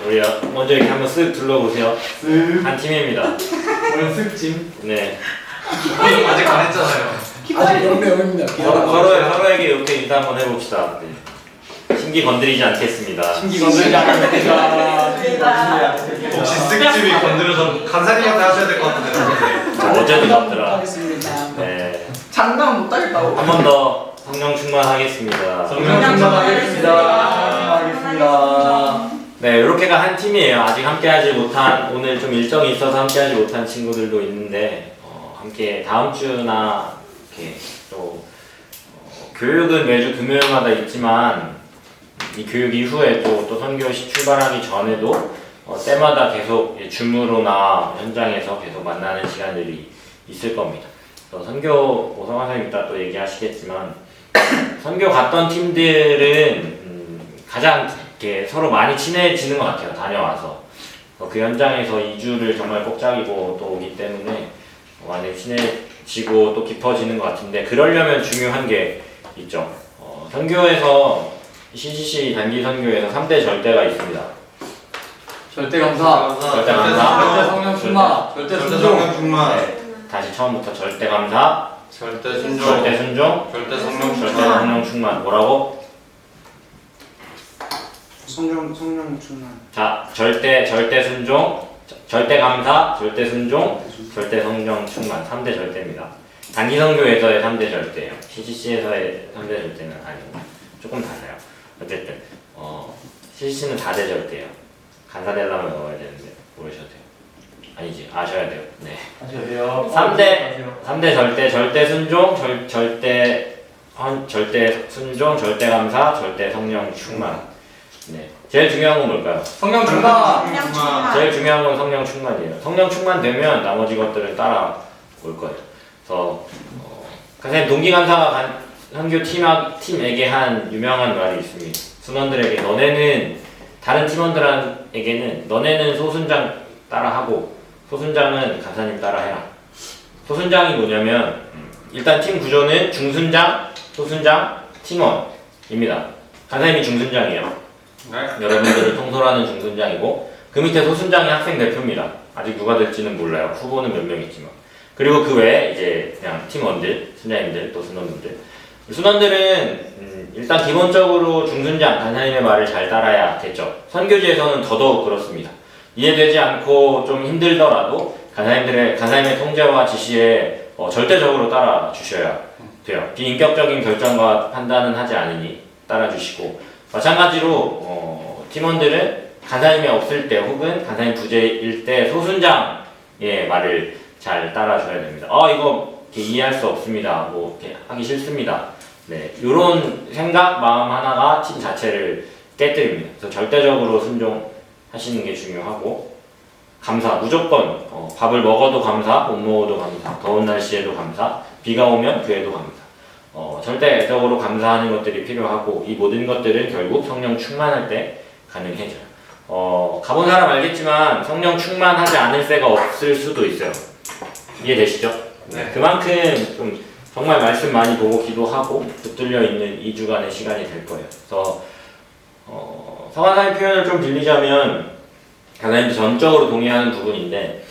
우리 먼저 이렇게 한번 쓱 둘러보세요. 쓱. 한 팀입니다. 오늘 쓱짐. 네. 아직 안 했잖아요. 아직 영입니다. 서로에게 이렇게 인사 한번 해봅시다. 네. 신기 건드리지 않겠습니다. 신기 건들지 않았습니다. 혹시 쓱집이 건드려서 간사님한테 하셔야 될 것 같은데. 어제도 졌더라. 하겠습니다. 네. 장담 못하겠다고? 한 번 더 성령 충만하겠습니다. 성령 충만하겠습니다. 하겠습니다. 네, 이렇게가 한 팀이에요. 아직 함께하지 못한, 오늘 좀 일정이 있어서 함께하지 못한 친구들도 있는데 함께 다음 주나 이렇게 또 교육은 매주 금요일마다 있지만 이 교육 이후에 또 선교시 출발하기 전에도 때마다 계속 줌으로나 현장에서 계속 만나는 시간들이 있을 겁니다. 선교 오성환 선생님 이따 또 얘기하시겠지만 선교 갔던 팀들은 가장 이렇게 서로 많이 친해지는 것 같아요. 다녀와서 그 현장에서 2주를 정말 꼭짝이고 또 오기 때문에 많이 친해지고 또 깊어지는 것 같은데 그러려면 중요한 게 있죠. 선교에서 CCC 단기 선교에서 3대 절대가 있습니다. 절대 감사. 절대 감사. 절대 성령 충만. 절대 절대 순종. 성령 충만. 네, 다시 처음부터 절대 감사, 절대 순종. 절대 순종, 절대 성령 절대 충만. 성령 충만. 뭐라고? 성령 충만. 자, 절대 순종, 절대 감사, 절대 순종, 절대 성령 충만. 3대 절대입니다. 단기 선교에서의 3대 절대예요. CCC에서의 3대 절대는 아니고 조금 달라요. 어쨌든 CCC는 4대 절대예요. 감사되려면 넣어야 되는데 모르셔도 돼요. 아니지, 아셔야 돼요. 네. 하셔야 돼요. 3대 절대, 절대 순종, 절대 순종, 절대 감사, 절대 성령 충만. 네. 제일 중요한 건 뭘까요? 성령 충만. 그냥 충만. 제일 중요한 건 성령 충만이에요. 성령 충만되면 나머지 것들은 따라올 거예요. 그래서 선생님 동기간사가 선교 팀에게 한 유명한 말이 있습니다. 순원들에게 너네는 다른 팀원들에게는 너네는 소순장 따라하고 소순장은 간사님 따라해라. 소순장이 뭐냐면 일단 팀 구조는 중순장, 소순장, 팀원입니다. 간사님이 중순장이에요. 네. 여러분들을 통솔하는 중순장이고 그 밑에 소순장이 학생 대표입니다. 아직 누가 될지는 몰라요. 후보는 몇 명 있지만. 그리고 그 외에 이제 그냥 팀원들, 순장님들, 또 순원분들. 순원들은 일단 기본적으로 중순장, 간사님의 말을 잘 따라야겠죠. 선교지에서는 더더욱 그렇습니다. 이해되지 않고 좀 힘들더라도 간사님의 통제와 지시에 절대적으로 따라 주셔야 돼요. 비인격적인 결정과 판단은 하지 않으니 따라 주시고 마찬가지로 팀원들은 간사님이 없을 때 혹은 간사님 부재일 때 소순장의 말을 잘 따라줘야 됩니다. 이거 이해할 수 없습니다. 뭐 이렇게 하기 싫습니다. 네, 이런 생각, 마음 하나가 팀 자체를 깨뜨립니다. 그래서 절대적으로 순종하시는 게 중요하고 감사, 무조건 밥을 먹어도 감사, 못 먹어도 감사, 더운 날씨에도 감사, 비가 오면 그에도 감사. 절대적으로 감사하는 것들이 필요하고 이 모든 것들은 결국 성령 충만할 때 가능해져요. 가본 사람 알겠지만 성령 충만하지 않을 새가 없을 수도 있어요. 이해되시죠? 네. 그만큼 좀 정말 말씀 많이 보고 기도하고 붙들려 있는 2주간의 시간이 될 거예요. 그래서 성화사의 표현을 좀 빌리자면 간사님도 전적으로 동의하는 부분인데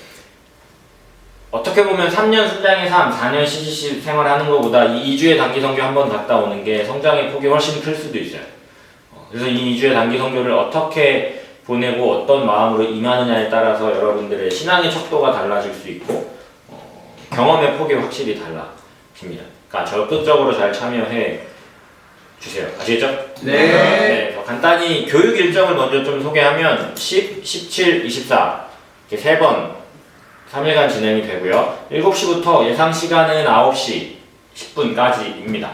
어떻게 보면 3년 순장의 삶, 4년 CCC 생활하는 것보다 이 2주의 단기 선교 한 번 갔다 오는 게 성장의 폭이 훨씬 클 수도 있어요. 그래서 이 2주의 단기 선교를 어떻게 보내고 어떤 마음으로 임하느냐에 따라서 여러분들의 신앙의 척도가 달라질 수 있고 경험의 폭이 확실히 달라집니다. 그러니까 적극적으로 잘 참여해 주세요. 아시겠죠? 네. 간단히 교육 일정을 먼저 좀 소개하면 10, 17, 24 이렇게 3번 3일간 진행이 되고요. 7시부터 예상 시간은 9시 10분까지입니다.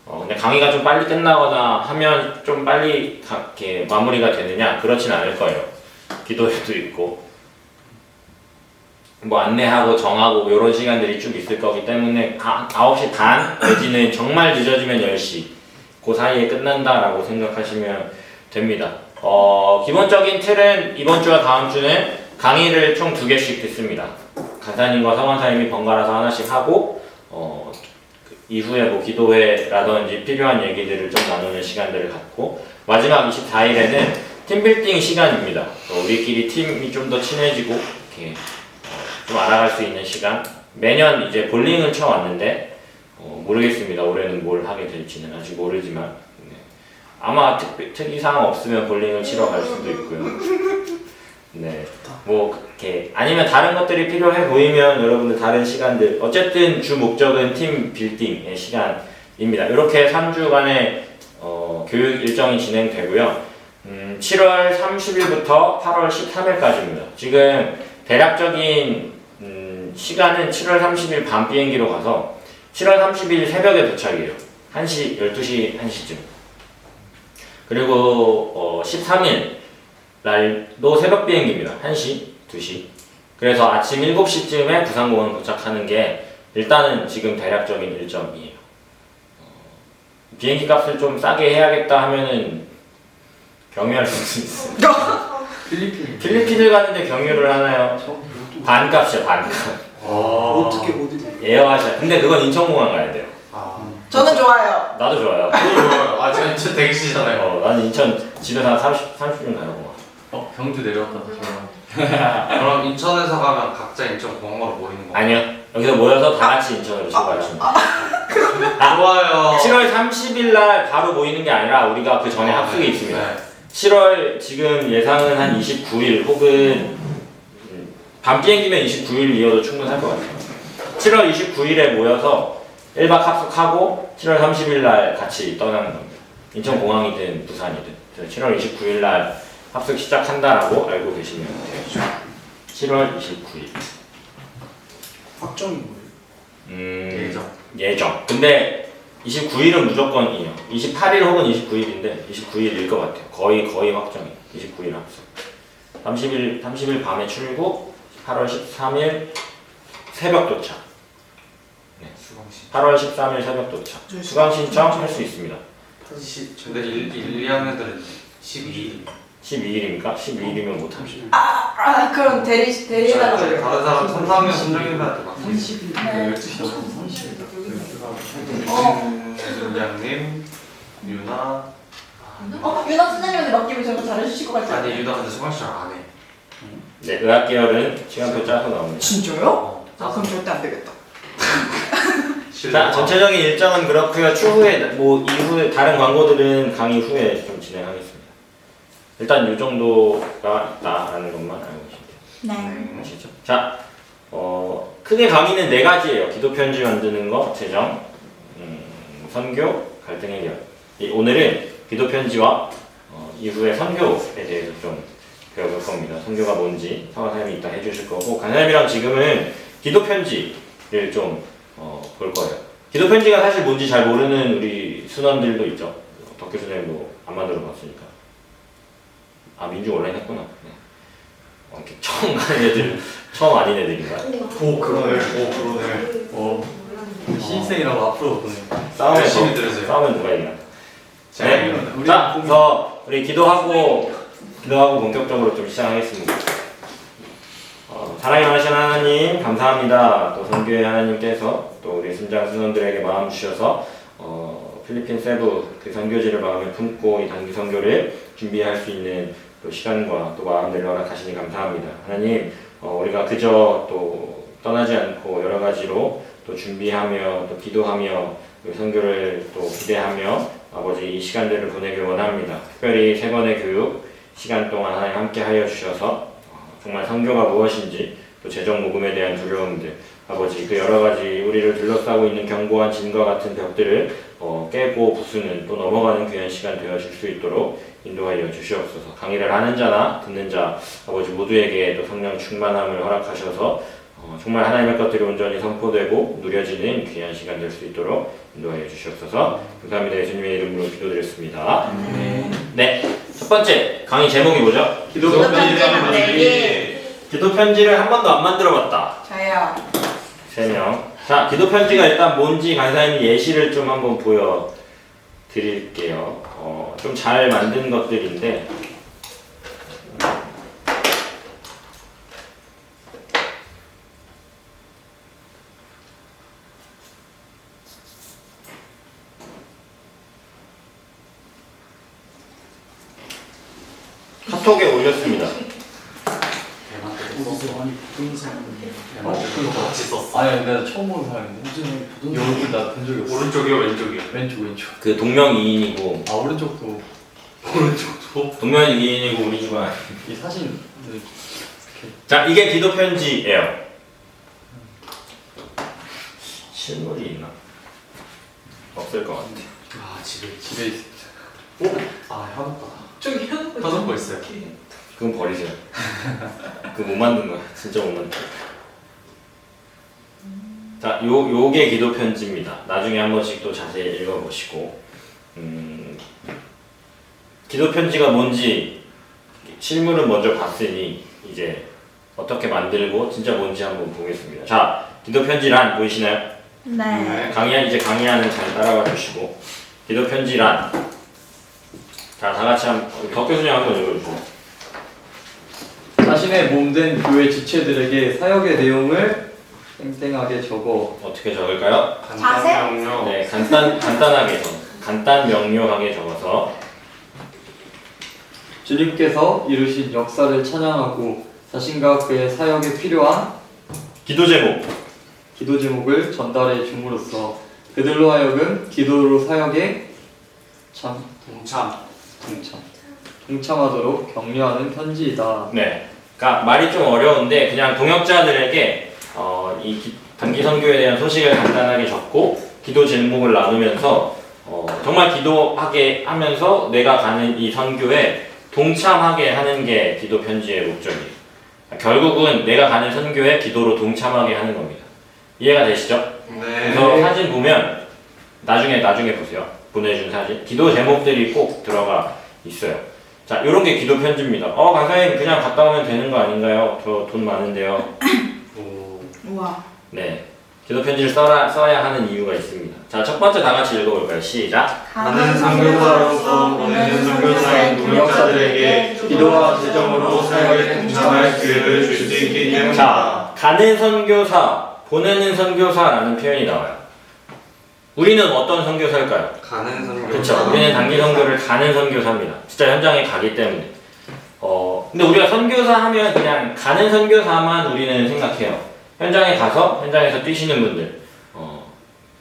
근데 강의가 좀 빨리 끝나거나 하면 좀 빨리 이렇게 마무리가 되느냐? 그렇진 않을 거예요. 기도회도 있고 뭐 안내하고 정하고 이런 시간들이 쭉 있을 거기 때문에 9시 반 내지는 정말 늦어지면 10시 그 사이에 끝난다라고 생각하시면 됩니다. 기본적인 틀은 이번 주와 다음 주는 강의를 총 2개씩 듣습니다. 간사님과 성원사님이 번갈아서 하나씩 하고 이후에 뭐 기도회라든지 필요한 얘기들을 좀 나누는 시간들을 갖고 마지막 24일에는 팀빌딩 시간입니다. 우리끼리 팀이 좀 더 친해지고 이렇게 좀 알아갈 수 있는 시간. 매년 이제 볼링을 쳐왔는데 모르겠습니다. 올해는 뭘 하게 될지는 아직 모르지만 네. 아마 특이사항 없으면 볼링을 치러 갈 수도 있고요. 네, 뭐 이렇게 아니면 다른 것들이 필요해 보이면 여러분들 다른 시간들 어쨌든 주 목적은 팀 빌딩의 시간입니다. 이렇게 3주간의 교육 일정이 진행되고요. 7월 30일부터 8월 13일까지입니다. 지금 대략적인 시간은 7월 30일 밤 비행기로 가서 7월 30일 새벽에 도착이에요. 1시, 12시, 1시쯤. 그리고 13일 날도 새벽 비행기입니다. 1시, 2시. 그래서 아침 7시쯤에 부산공항 도착하는 게 일단은 지금 대략적인 일정이에요. 비행기 값을 좀 싸게 해야겠다 하면은 경유할 수 있어요. 필리핀을 가는데 경유를 하나요? 반값이야, 반값. 어떻게 어디 에어아시아. 근데 그건 인천공항 가야 돼요. 저는 좋아요. 나도 좋아요. 아, 저 인천 대기시잖아요. 나는 인천 집에서 한 30분 가는 거. 경주 내려왔다. 그럼 인천에서 가면 각자 인천 공항으로 모이는 거. 아니요. 여기서 모여서 다 같이 인천으로 출발하십니다. 좋아요. 7월 30일 날 바로 모이는 게 아니라 우리가 그 전에 합숙이 있습니다. 네. 7월 지금 예상은 한 29일 혹은 밤 비행기면 29일이어도 충분할 것 같아요. 7월 29일에 모여서 1박 합숙하고 7월 30일 날 같이 떠나는 겁니다. 인천공항이든 부산이든. 7월 29일 날 합숙 시작한다라고 알고 계시면 돼요. 7월 29일. 확정인 거예요? 예정. 근데 29일은 무조건이에요. 28일 혹은 29일인데 29일일 것 같아요. 거의 확정이에요. 29일 합숙. 30일 밤에 출국, 8월 13일 새벽 도착. 네. 8월 13일 새벽 도착. 수강 신청 할 수 있습니다. 근데 1, 2학년들은 12일. 12일입니까? 12일이면 못합니다. 그럼 대리해달라고. 다른 사람 3, 4학년 선정인가 막 30일. 네. 12시 30일. 윤양님, 유나. 유나 선생님한테 맡기면 정말 잘해주실 것 같지 아니 않아요? 유나 근데 수강시절 안 해. 네, 의학 계열은 시간표 짜서 나옵니다. 진짜요? 그럼 절대 안 되겠다. 자, 전체적인 일정은 그렇고요. 추후에 뭐 이후에 다른 광고들은 강의 후에 좀 진행하겠습니다. 일단 이 정도가 있다라는 것만 알고 계시면 돼요. 네. 아시죠? 자, 크게 강의는 4가지예요. 기도 편지 만드는 거, 재정, 선교, 갈등 해결. 오늘은 기도 편지와 이후에 선교에 대해서 좀 배워볼 겁니다. 선교가 뭔지 사관사님이 이따 해주실 거고, 간사님이랑 지금은 기도 편지를 좀 볼 거예요. 기도 편지가 사실 뭔지 잘 모르는 우리 순원들도 있죠. 덕교 선생님도 안 만들어 봤으니까. 아, 민주 온라인 했구나. 네. 이렇게 처음 가는 애들, 처음 아닌 애들인가? 오 그러네. 신입생이라고 앞으로 보내. 열심히 들으세요. 싸우면 누가 이기나? 제가 네. 이기는 자, 그래서 우리 기도하고 본격적으로 좀 시작하겠습니다. 사랑이 많으신 하나님 감사합니다. 또 선교의 하나님께서 또 우리 순장 순원들에게 마음 주셔서 필리핀 세부 그 선교지를 마음에 품고 이 단기 선교를 준비할 수 있는 또 시간과 또 마음들을 허락하시니 감사합니다. 하나님, 우리가 그저 또 떠나지 않고 여러 가지로 또 준비하며 또 기도하며 그 선교를 또 기대하며 아버지 이 시간들을 보내길 원합니다. 특별히 세 번의 교육 시간 동안 하나님 함께 하여 주셔서 정말 선교가 무엇인지 또 재정 모금에 대한 두려움들 아버지 그 여러 가지 우리를 둘러싸고 있는 견고한 진과 같은 벽들을 깨고 부수는 또 넘어가는 귀한 시간 되어질 수 있도록 인도하여 주시옵소서. 강의를 하는 자나 듣는 자 아버지 모두에게 또 성령 충만함을 허락하셔서 정말 하나님의 것들이 온전히 선포되고 누려지는 귀한 시간 될 수 있도록 인도하여 주시옵소서. 감사합니다. 예수님의 이름으로 기도드렸습니다. 네, 첫 번째 강의 제목이 뭐죠? 기도 편지 만들기. 기도 편지를 한 번도 안 만들어봤다. 저요. 3명. 자, 기도 편지가 일단 뭔지 간사님이 예시를 좀 한번 보여드릴게요. 좀 잘 만든 것들인데. 카톡에 올렸습니다. 어디서 아니 부동산 그거 같이 썼어. 아니 내가 처음 보는 사람인데. 어제는 이 부동산 얼굴 나본 적이 없어. 오른쪽이요, 왼쪽이요? 왼쪽. 그 동명이인이고 아 오른쪽도 오른쪽도. 동명이인이고 우리 집안. 이 사진. 자, 이게 기도 편지예요. 실물이 있나? 없을 것 같아. 아, 집에. 집에 있어. 아 현우가. 저기 현 다섯 거 있어요. 그건 버리세요. 그거 못 만든 거야. 진짜 못 만든 거야. 자, 요게 기도 편지입니다. 나중에 한 번씩 또 자세히 읽어보시고, 기도 편지가 뭔지 실물은 먼저 봤으니 이제 어떻게 만들고 진짜 뭔지 한번 보겠습니다. 자, 기도 편지란 보이시나요? 네. 강의하는 잘 따라가 주시고, 기도 편지란. 자, 다 같이 덕 교수님 한번 읽어주세요. 자신의 몸된 교회 지체들에게 사역의 내용을 땡땡하게 적어. 어떻게 적을까요? 자세? 간단명령. 네, 간단 명료하게 적어서 주님께서 이루신 역사를 찬양하고 자신과 그의 사역에 필요한 기도 제목. 기도 제목을 전달해 줌으로써 그들로 하여금 기도로 사역에 동참하도록 격려하는 편지이다. 네, 그러니까 말이 좀 어려운데 그냥 동역자들에게 단기 선교에 대한 소식을 간단하게 적고 기도 제목을 나누면서 정말 기도하게 하면서 내가 가는 이 선교에 동참하게 하는 게 기도 편지의 목적이에요. 결국은 내가 가는 선교에 기도로 동참하게 하는 겁니다. 이해가 되시죠? 네. 그래서 사진 보면 나중에 보세요. 보내준 사진. 기도 제목들이 꼭 들어가 있어요. 자, 이런 게 기도 편지입니다. 강사님 그냥 갔다 오면 되는 거 아닌가요? 저 돈 많은데요. 우와. 네. 기도 편지를 써야 하는 이유가 있습니다. 자, 첫 번째 다 같이 읽어볼까요? 시작. 가는 선교사로서 보내는 선교사인 동역자들에게 기도와 재정으로 사역에 동참할 기회를 줄 수 있기 때문이다. 자, 가는 선교사, 보내는 선교사라는 표현이 나와요. 우리는 어떤 선교사일까요? 가는 선교사. 그렇죠. 우리는 단기 선교를 가는 선교사입니다. 진짜 현장에 가기 때문에. 근데 우리가 선교사 하면 그냥 가는 선교사만 우리는 생각해요. 현장에 가서 현장에서 뛰시는 분들,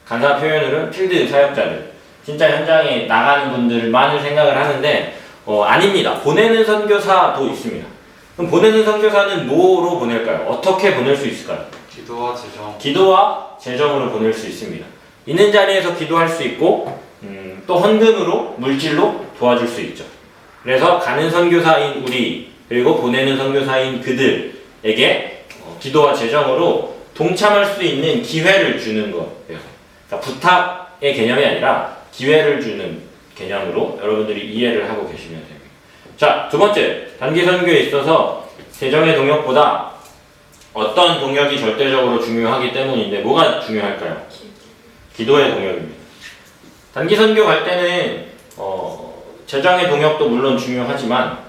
간사 표현으로는 필드 사역자들, 진짜 현장에 나가는 분들만을 생각을 하는데 아닙니다. 보내는 선교사도 있습니다. 그럼 보내는 선교사는 뭐로 보낼까요? 어떻게 보낼 수 있을까요? 기도와 재정. 기도와 재정으로 보낼 수 있습니다. 있는 자리에서 기도할 수 있고 또 헌금으로 물질로 도와줄 수 있죠. 그래서 가는 선교사인 우리 그리고 보내는 선교사인 그들에게 기도와 재정으로 동참할 수 있는 기회를 주는 거예요. 그러니까 부탁의 개념이 아니라 기회를 주는 개념으로 여러분들이 이해를 하고 계시면 됩니다. 자, 두 번째, 단기 선교에 있어서 재정의 동역보다 어떤 동역이 절대적으로 중요하기 때문인데 뭐가 중요할까요? 기도의 동역입니다. 단기 선교 갈 때는 재정의 동역도 물론 중요하지만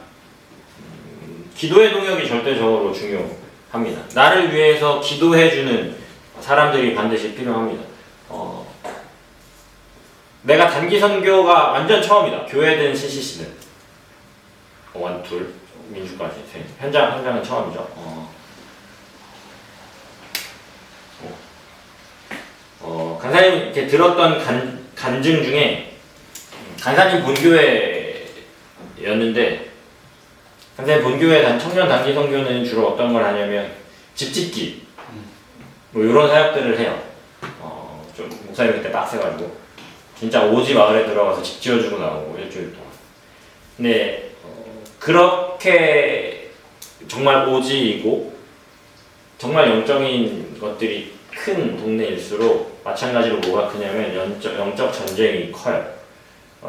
기도의 동역이 절대적으로 중요합니다. 나를 위해서 기도해주는 사람들이 반드시 필요합니다. 내가 단기 선교가 완전 처음이다. 교회든 CCC든 원, 둘, 민주까지 셋. 현장은 처음이죠. 간사님 이렇게 들었던 간증 중에 간사님 본교회였는데 간사님 본교회 청년 단기 선교는 주로 어떤 걸 하냐면 집 짓기 뭐 이런 사역들을 해요. 좀 목사님 그때 빡세가지고 진짜 오지 마을에 들어가서 집 지어주고 나오고 일주일 동안. 근데 그렇게 정말 오지이고 정말 영적인 것들이 큰 동네일수록 마찬가지로 뭐가 크냐면 영적 전쟁이 커요.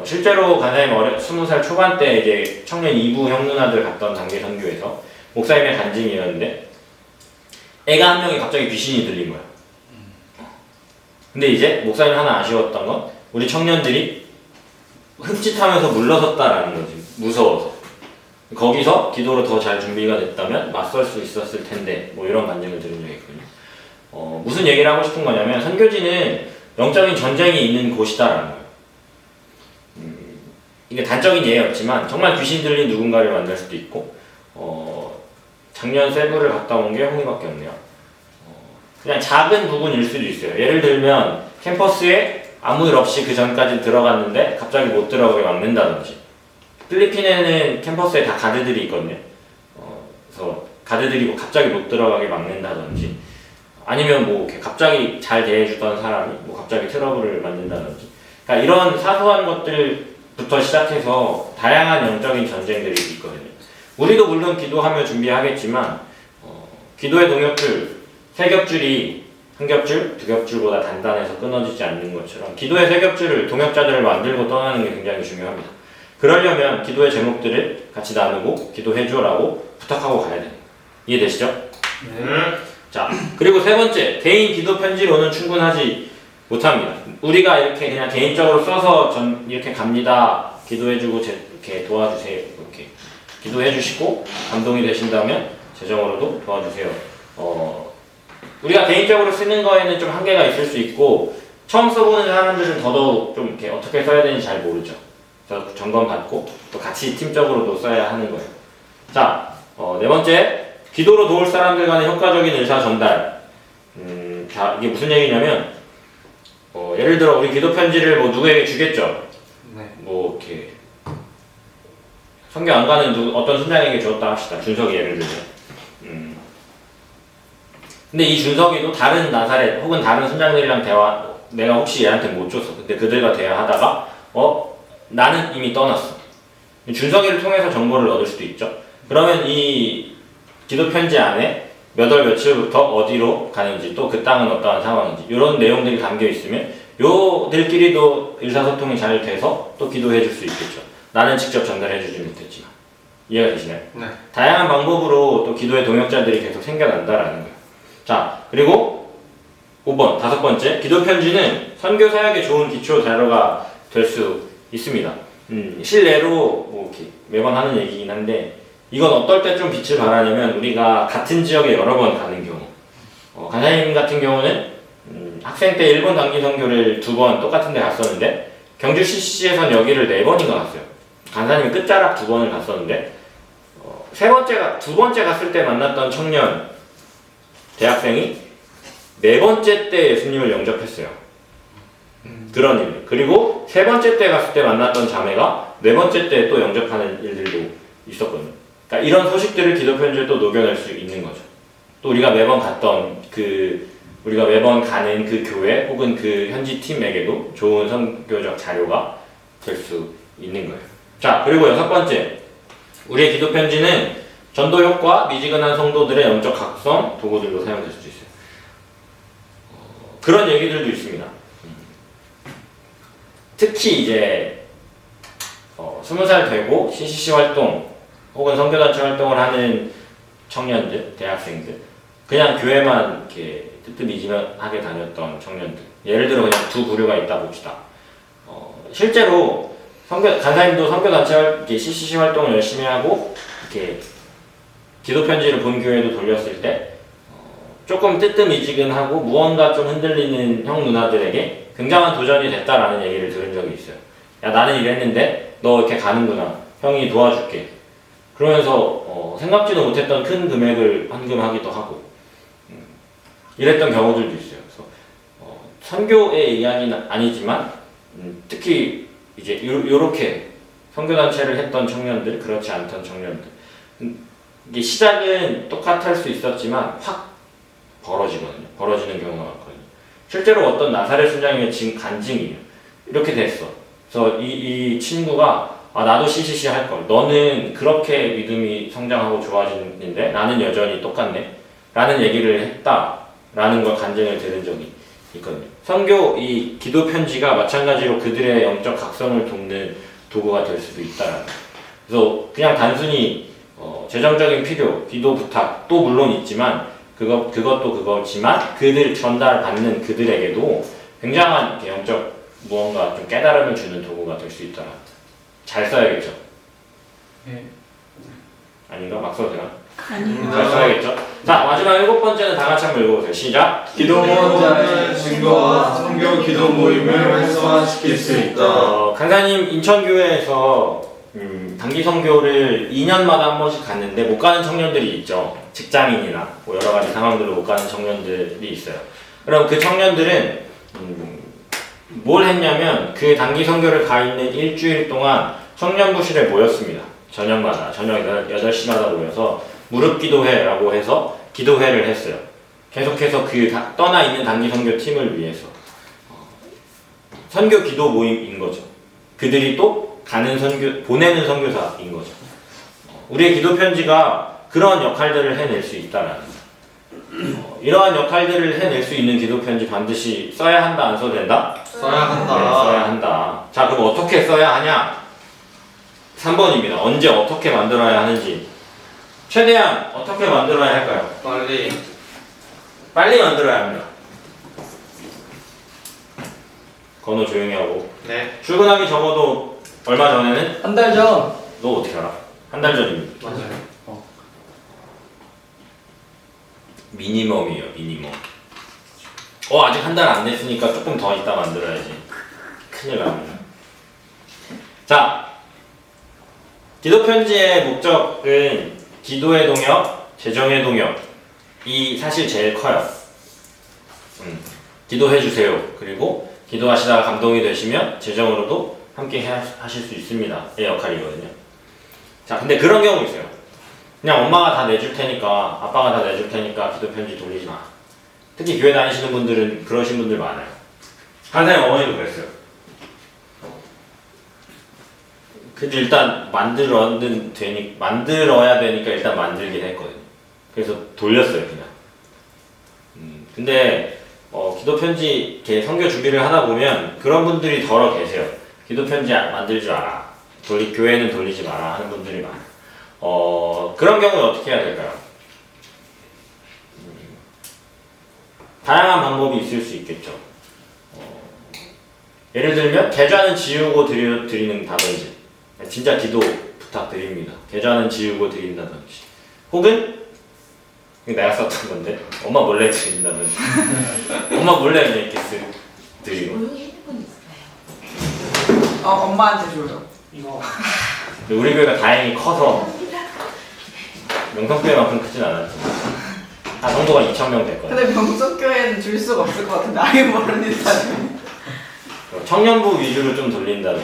실제로 간사님 20살 초반 때 이제 청년 2부 형 누나들 갔던 단기 선교에서 목사님의 간증이었는데 애가 한 명이 갑자기 귀신이 들린 거야. 근데 이제 목사님 하나 아쉬웠던 건 우리 청년들이 흠칫하면서 물러섰다라는 거지. 무서워서. 거기서 기도로 더 잘 준비가 됐다면 맞설 수 있었을 텐데 뭐 이런 간증을 들은 적이 있거든요. 무슨 얘기를 하고 싶은 거냐면 선교지는 영적인 전쟁이 있는 곳이다라는 거예요. 이게 단적인 예에 없지만 정말 귀신 들린 누군가를 만날 수도 있고 작년 세부를 갔다 온 게 홍이밖에 없네요. 그냥 작은 부분일 수도 있어요. 예를 들면 캠퍼스에 아무 일 없이 그 전까지 들어갔는데 갑자기 못 들어가게 막는다든지, 필리핀에는 캠퍼스에 다 가드들이 있거든요. 그래서 가드들이고 갑자기 못 들어가게 막는다든지, 아니면 뭐 이렇게 갑자기 잘 대해주던 사람이 뭐 갑자기 트러블을 만든다든지, 그러니까 이런 사소한 것들부터 시작해서 다양한 영적인 전쟁들이 있거든요. 우리도 물론 기도하며 준비하겠지만 기도의 동역줄, 세 겹줄이 한 겹줄, 두 겹줄보다 단단해서 끊어지지 않는 것처럼 기도의 세 겹줄을 동역자들을 만들고 떠나는 게 굉장히 중요합니다. 그러려면 기도의 제목들을 같이 나누고 기도해줘라고 부탁하고 가야 됩니다. 이해되시죠? 네. 자, 그리고 세 번째, 개인 기도 편지로는 충분하지 못합니다. 우리가 이렇게 그냥 개인적으로 써서 이렇게 갑니다. 기도해주고 이렇게 도와주세요. 이렇게 기도해주시고 감동이 되신다면 재정으로도 도와주세요. 우리가 개인적으로 쓰는 거에는 좀 한계가 있을 수 있고 처음 써보는 사람들은 더더욱 좀 이렇게 어떻게 써야 되는지 잘 모르죠. 그래서 점검 받고 또 같이 팀적으로도 써야 하는 거예요. 자, 네 번째, 기도로 도울 사람들 간의 효과적인 의사 전달. 자, 이게 무슨 얘기냐면 예를 들어 우리 기도 편지를 뭐 누구에게 주겠죠. 네. 뭐 이렇게 성교 안 가는 어떤 순장에게 줬다 합시다. 준석이 예를 들면. 근데 이 준석이도 다른 나사렛 혹은 다른 순장들이랑 대화, 내가 혹시 얘한테 못 줬어. 근데 그들과 대화하다가 나는 이미 떠났어. 준석이를 통해서 정보를 얻을 수도 있죠. 그러면 이 기도 편지 안에 몇 월 며칠부터 어디로 가는지, 또 그 땅은 어떠한 상황인지 이런 내용들이 담겨 있으면 요들끼리도 의사소통이 잘 돼서 또 기도해 줄 수 있겠죠. 나는 직접 전달해 주지 못했지만. 이해가 되시나요? 네. 다양한 방법으로 또 기도의 동역자들이 계속 생겨난다라는 거예요. 자, 그리고 5번, 다섯 번째, 기도 편지는 선교 사역에 좋은 기초 자료가 될 수 있습니다. 실례로 뭐 이렇게 매번 하는 얘기긴 한데, 이건 어떨 때 좀 빛을 발하냐면 우리가 같은 지역에 여러 번 가는 경우. 간사님 같은 경우는 학생 때 일본 단기 선교를 2번 똑같은 데 갔었는데 경주 CC에선 여기를 4번인가 갔어요. 간사님이 끝자락 2번을 갔었는데 두 번째 갔을 때 만났던 청년 대학생이 4번째 때 예수님을 영접했어요. 그런 일. 그리고 3번째 때 갔을 때 만났던 자매가 4번째 때 또 영접하는 일들도 있었거든요. 그러니까 이런 소식들을 기도 편지에 또 녹여낼 수 있는 거죠. 또 우리가 매번 우리가 매번 가는 그 교회 혹은 그 현지 팀에게도 좋은 선교적 자료가 될 수 있는 거예요. 자, 그리고 6번째, 우리의 기도 편지는 전도 효과, 미지근한 성도들의 영적 각성 도구들로 사용될 수도 있어요. 그런 얘기들도 있습니다. 특히 이제 20살 되고 CCC 활동 혹은 선교단체 활동을 하는 청년들, 대학생들, 그냥 교회만 이렇게 뜨뜻미지근하게 다녔던 청년들, 예를 들어 그냥 두 부류가 있다 봅시다. 실제로 간사님도 선교단체 CCC 활동을 열심히 하고 이렇게 기도 편지를 본 교회도 돌렸을 때 조금 뜨뜻미지근하고 무언가 좀 흔들리는 형 누나들에게 굉장한 도전이 됐다라는 얘기를 들은 적이 있어요. 야, 나는 이랬는데 너 이렇게 가는구나. 형이 도와줄게. 그러면서 생각지도 못했던 큰 금액을 헌금하기도 하고 이랬던 경우들도 있어요. 그래서 선교의 이야기는 아니지만 특히 이제 요렇게 선교단체를 했던 청년들, 그렇지 않던 청년들, 이게 시작은 똑같을 수 있었지만 확 벌어지거든요. 벌어지는 경우가 많거든요. 실제로 어떤 나사렛 순장님의 간증이에요. 이렇게 됐어. 그래서 이 친구가 나도 CCC 할 걸. 너는 그렇게 믿음이 성장하고 좋아지는데 나는 여전히 똑같네. 라는 얘기를 했다라는 걸 간증을 들은 적이 있거든요. 선교 이 기도 편지가 마찬가지로 그들의 영적 각성을 돕는 도구가 될 수도 있다라는 거예요. 그래서 그냥 단순히 재정적인 필요, 기도 부탁도 물론 있지만 그것도 그거지만 그들 전달받는 그들에게도 굉장한 영적 무언가 좀 깨달음을 주는 도구가 될 수 있더라. 잘 써야겠죠. 네. 아닌가? 막 써도 되나? 아니요. 잘 써야겠죠? 자, 마지막 7번째는 다 같이 한번 읽어보세요. 시작! 기도원자의 증거와 성교 기도 모임을 활성화시킬 수 있다. 강사님 인천교회에서 단기 선교를 2년마다 한 번씩 갔는데 못 가는 청년들이 있죠. 직장인이나 뭐 여러 가지 상황들로 못 가는 청년들이 있어요. 그럼 그 청년들은 뭘 했냐면 그 단기 선교를 가 있는 일주일 동안 청년부실에 모였습니다. 저녁마다 저녁 8시마다 모여서 무릎 기도회라고 해서 기도회를 했어요. 계속해서 그 떠나 있는 단기 선교 팀을 위해서 선교 기도 모임인 거죠. 그들이 또 가는 선교 보내는 선교사인 거죠. 우리의 기도 편지가 그런 역할들을 해낼 수 있다라는 거. 이러한 역할들을 해낼 수 있는 기도 편지 반드시 써야 한다, 안 써도 된다? 써야 한다. 네, 써야 한다. 자, 그럼 어떻게 써야 하냐? 3번입니다. 언제 어떻게 만들어야 하는지. 최대한 어떻게 만들어야 할까요? 빨리. 빨리 만들어야 합니다. 건우 조용히 하고. 네. 출근하기 적어도 얼마 전에는? 한 달 전. 너 어떻게 알아? 한 달 전입니다. 맞아요. 미니멈이에요, 미니멈. 아직 한 달 안 됐으니까 조금 더 이따 만들어야지. 큰일 납니다. 자, 기도 편지의 목적은 기도의 동역, 재정의 동역이 사실 제일 커요. 기도해 주세요. 그리고 기도하시다가 감동이 되시면 재정으로도 함께 하실 수 있습니다. 의 역할이거든요. 자, 근데 그런 경우 있어요. 그냥 엄마가 다 내줄 테니까, 아빠가 다 내줄 테니까 기도 편지 돌리지 마. 특히 교회 다니시는 분들은 그러신 분들 많아요. 한사님 어머니도 그랬어요. 근데 일단 만들어야 되니까 일단 만들긴 했거든요. 그래서 돌렸어요, 그냥. 근데 기도 편지 이렇게 선교 준비를 하다 보면 그런 분들이 더러 계세요. 기도 편지 만들 줄 알아. 교회는 돌리지 마라 하는 분들이 많아요. 그런 경우에 어떻게 해야 될까요? 다양한 방법이 있을 수 있겠죠. 예를 들면 계좌는 지우고 드린다든지, 진짜 기도 부탁드립니다. 계좌는 지우고 드린다든지, 혹은 이거 내가 썼던 건데 엄마 몰래 드린다든지, 엄마 몰래 그냥 이렇게 드리고. 조용히 핸드폰 있어요. 엄마한테 줘요. 이거 근데 우리 교회가 다행히 커서 명성교회만큼 크진 않았지만 다 성도가 2,000명 됐거든요. 근데 명성교회는 줄 수가 없을 것 같은데 아예 모르는 사람이. 청년부 위주로 좀 돌린다면,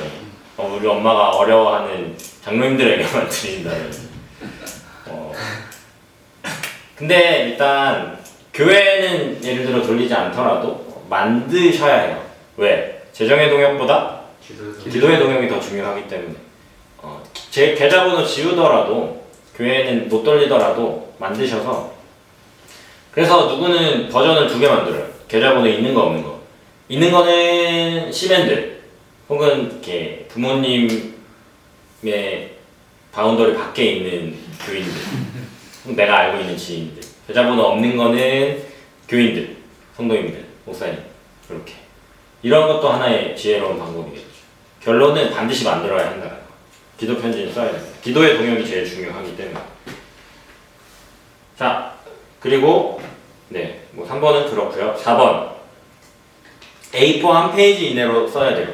우리 엄마가 어려워하는 장로님들에게만 드린다면. 근데 일단 교회는 예를 들어 돌리지 않더라도 만드셔야 해요. 왜? 재정의 동역보다 기도의 동역이 더 중요하기 때문에. 제 계좌번호 지우더라도 교회는 못 돌리더라도 만드셔서. 그래서 누구는 버전을 2개 만들어요. 계좌번호 있는 거 없는 거. 있는 거는 시맨들 혹은 이렇게 부모님의 바운더리 밖에 있는 교인들, 내가 알고 있는 지인들. 계좌번호 없는 거는 교인들, 성도님들, 목사님, 이렇게. 이런 것도 하나의 지혜로운 방법이겠죠. 결론은 반드시 만들어야 한다는 거. 기도 편지는 써야 됩니다. 기도의 동역이 제일 중요하기 때문에. 자, 그리고 네, 뭐 3번은 그렇고요. 4번. A4 한 페이지 이내로 써야 돼요.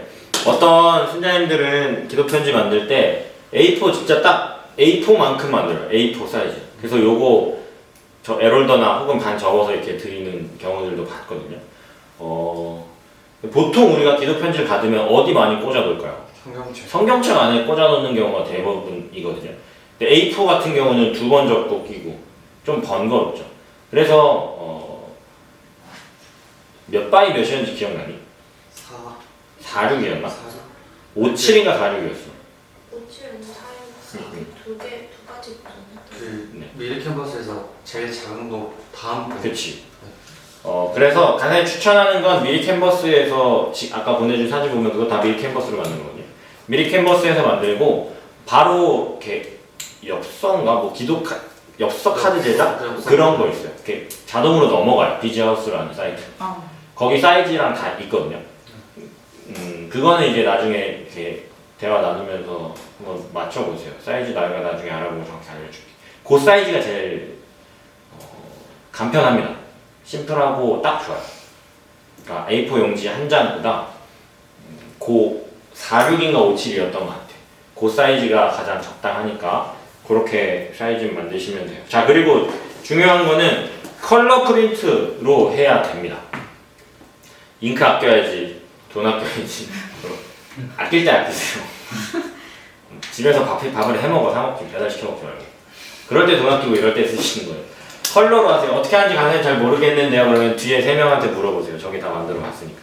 어떤 순자님들은 기도 편지 만들 때 A4 진짜 딱 A4만큼 만들어요. A4 사이즈. 그래서 요거 저 에롤더나 혹은 반 접어서 이렇게 드리는 경우들도 봤거든요. 보통 우리가 기도 편지를 받으면 어디 많이 꽂아 놓을까요? 성경책 안에 꽂아 놓는 경우가 대부분이거든요. 근데 A4 같은 경우는 2번 접고 끼고 좀 번거롭죠. 그래서 몇 바이 몇이었는지 기억나니? 46이었나? 57인가 46이었어. 5칠은 두 가지 버전. 미리 캔버스에서 제일 작은 거 다음 거. 그치. 그래서 간단히 추천하는 건 미리 캔버스에서 아까 보내준 사진 보면 그거 다 미리 캔버스로 만든 거거든요. 미리 캔버스에서 만들고 바로 이렇게 엽서인가 뭐 엽서 카드 제작 그런 거 있어요. 이렇게 자동으로 넘어가요. 비즈하우스라는 사이트. 거기 사이즈랑 다 있거든요. 그거는 이제 나중에 이렇게 대화 나누면서 한번 맞춰보세요. 사이즈 내가 나중에 알아보고 정확히 알려줄게. 그 사이즈가 제일 간편합니다. 심플하고 딱 좋아요. 그러니까 A4 용지 한 장보다 고 46인가 57이었던 것 같아요. 그 사이즈가 가장 적당하니까 그렇게 사이즈 만드시면 돼요. 자, 그리고 중요한 거는 컬러 프린트로 해야 됩니다. 잉크 아껴야지, 돈 아껴야지. 아낄 때 아끼세요. 집에서 밥을 해먹어, 사먹지, 배달시켜 먹지 말고. 그럴 때 돈 아끼고 이럴 때 쓰시는 거예요. 컬러로 하세요. 어떻게 하는지 가능히 잘 모르겠는데요. 그러면 뒤에 3명한테 물어보세요. 저기 다 만들어 봤으니까.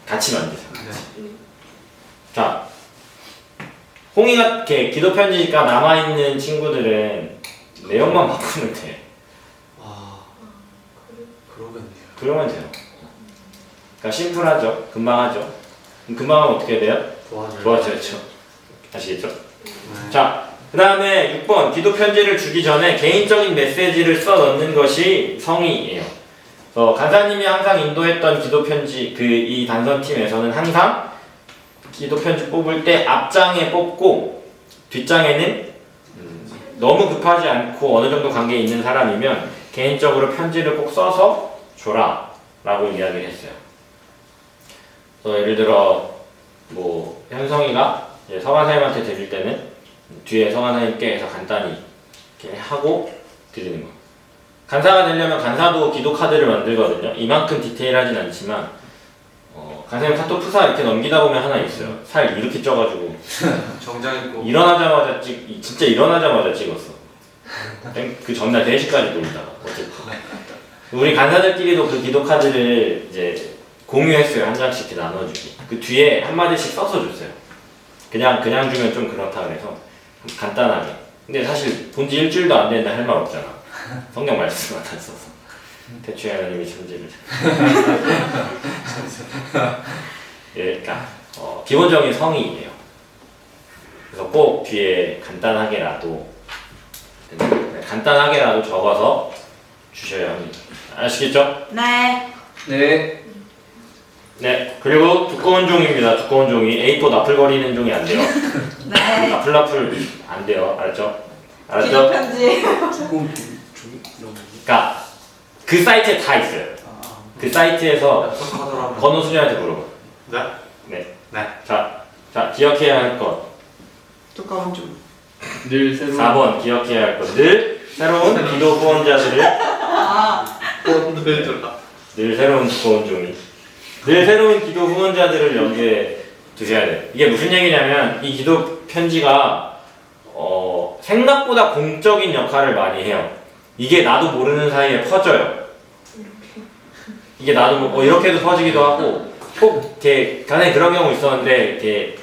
같이 만드세요. 자, 홍이가 이렇게 기도 편지가 남아있는 친구들은 내용만 바꾸면 돼. 아, 그러겠네요. 그러면 돼요. 그러니까 심플하죠. 금방 하죠. 그럼 금방 하면 어떻게 돼요? 도와줘야죠. 아시겠죠? 자, 그 다음에 6번 기도 편지를 주기 전에 개인적인 메시지를 써 넣는 것이 성의예요. 간사님이 항상 인도했던 기도 편지 이 단선팀에서는 항상 기도 편지 뽑을 때 앞장에 뽑고 뒷장에는 너무 급하지 않고 어느 정도 관계에 있는 사람이면 개인적으로 편지를 꼭 써서 줘라 라고 이야기를 했어요. 그래서 예를 들어 뭐 현성이가 서간사님한테 드릴 때는 뒤에 서간사님께 해서 간단히 이렇게 하고 드리는 거예요. 간사가 되려면 간사도 기도 카드를 만들거든요. 이만큼 디테일하진 않지만 간사님 카톡 프사 이렇게 넘기다 보면 하나 있어요. 살 이렇게 쪄가지고 정장 입고 일어나자마자 진짜 일어나자마자 찍었어. 그 전날 4시까지 놀다가 어쨌든 우리 간사들끼리도 그 기도 카드를 이제 공유했어요. 한 장씩 이렇게 나눠주기. 그 뒤에 한 마디씩 써서 줬어요. 그냥 주면 좀 그렇다 그래서 간단하게. 근데 사실 본지 일주일도 안 됐는데 할 말 없잖아. 성경 말씀만 다 써서. 대충 하나님이 천지를. 예, 그러니까 기본적인 성의예요. 그래서 꼭 뒤에 간단하게라도 적어서 주셔야 합니다. 아시겠죠? 네. 네. 네. 그리고 두꺼운 종이입니다. 두꺼운 종이. A4 나풀거리는 종이 안 돼요. 네. 나풀 안 돼요. 알았죠? 기도 알았죠? 편지. 그러니까 그 사이트에 다 있어요. 그 사이트에서 하더라고요. 건우 수녀한테 물어봐. 네? 네. 네. 자, 기억해야 할 것. 두꺼운 줄. 늘 새로운 4번 기억해야 할 것. 늘 새로운 기도 후원자들을 아. 늘 새로운 두꺼운 종이. 늘 새로운 기도 후원자들을 여기에 두셔야 돼요. 이게 무슨 얘기냐면 이 기도 편지가 생각보다 공적인 역할을 많이 해요. 이게 나도 모르는 사이에 퍼져요. 이게 나도 이렇게도 퍼지기도 하고 꼭 이렇게 간에 그런 경우 있었는데 이렇게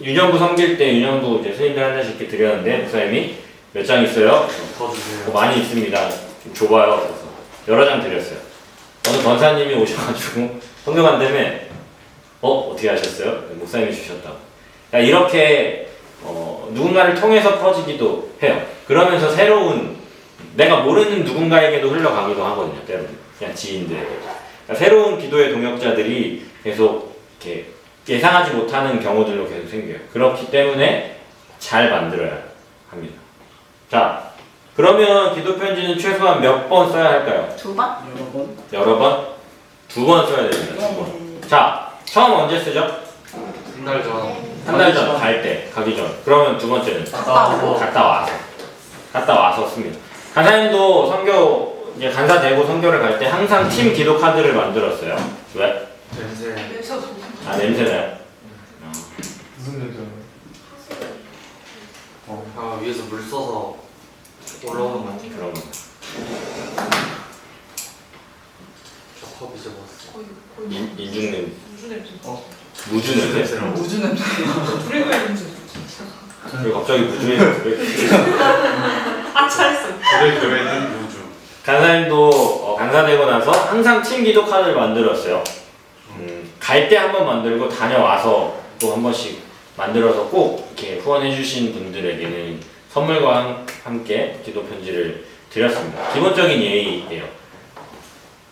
유년부 섬길 때 유년부 이제 스님들 한 장씩 이렇게 드렸는데 목사님이 몇 장 있어요? 더 주세요. 많이 있습니다. 좀 줘봐요. 그래서 여러 장 드렸어요. 어느 권사님이 오셔가지고 성경한다며 어떻게 하셨어요? 목사님이 주셨다고. 그러니까 이렇게 누군가를 통해서 퍼지기도 해요. 그러면서 새로운 내가 모르는 누군가에게도 흘러가기도 하거든요. 때로는 그냥 지인들에게. 그러니까 새로운 기도의 동역자들이 계속 이렇게 예상하지 못하는 경우들로 계속 생겨요. 그렇기 때문에 잘 만들어야 합니다. 자, 그러면 기도 편지는 최소한 몇 번 써야 할까요? 2번? 여러 번? 2번 써야 됩니다. 2번. 자, 처음 언제 쓰죠? 한 달 전. 한 달 전, 가기 전. 그러면 두 번째는 갔다 와서 씁니다. 간사님도 이제 간사 되고 선교를 갈 때 항상 팀 기도 카드를 만들었어요. 왜? 냄새. 냄새나요? 무슨 냄새요? 위에서 물 써서 올라오는 거. 그런 거. 저컵 이제 먹었어. 인중 냄새. 무슨 냄새? 무주 냄새? 무슨 냄새? 브레이크 냄새. 왜 갑자기 무주 냄새? 아, 잘했어. 불의 교회는 우주. 간사님도 간사되고 나서 항상 팀 기도 카드를 만들었어요. 갈 때 한 번 만들고 다녀와서 또 한 번씩 만들어서 꼭 이렇게 후원해주신 분들에게는 선물과 함께 기도 편지를 드렸습니다. 기본적인 예의예요.